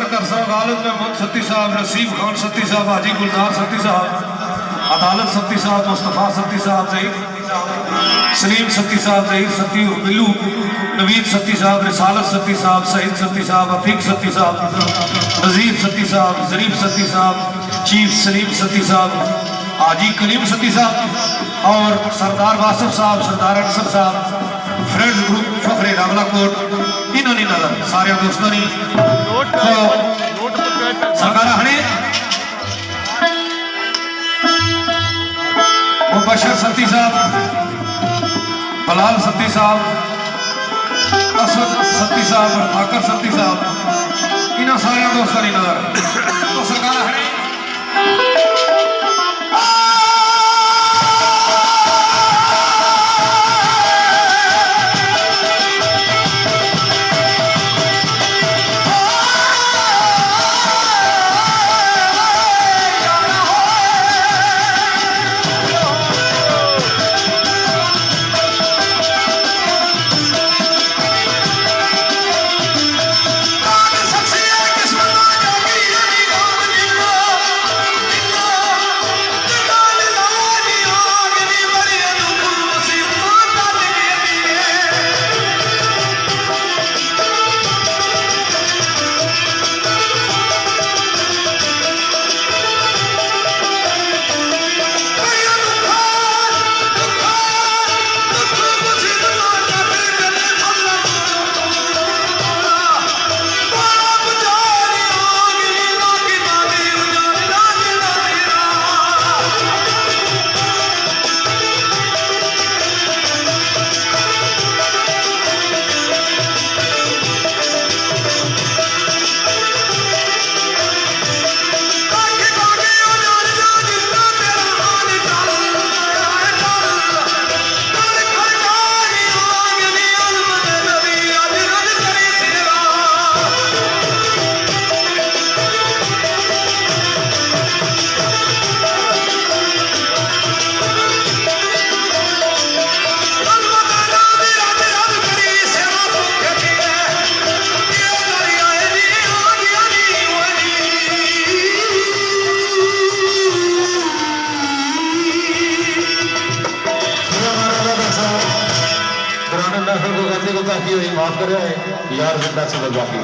सकंदर साहब, गालिब महमूद सत्ती साहब, नसीब खान सत्ती साहब, हाजी गुलजार सत्ती साहब, अदालत सत्ती साहब, मुस्तफा सत्ती साहब, सलीम सत्ती साहब, जहीर सत्ती बिल्लू, नवीद सत्ती साहब, रिसालत सत्ती साहब, सईद सत्ती साहब, अफीक सत्ती साहब, नजीर सत्ती साहब, जरीफ सत्ती साहब, चीफ सलीम सत्ती साहब, हाजी कलीम सत्ती साहब और सरदार वासिफ साहब, सरदार अनसर साहब, फ्रेंड्स ग्रुप फखरे रावलाकोट, इन्होंने नजर सारे दोस्तों ने सरकार हने मुबशर सत्ती साहब, बलाल सत्ती साहब, असद सत्ती साहब, ठाकर सत्ती साहब, इन्होंने सारे दोस्तों ने नजर तो सरकार हने माफ कर यार जिंदा से बाकी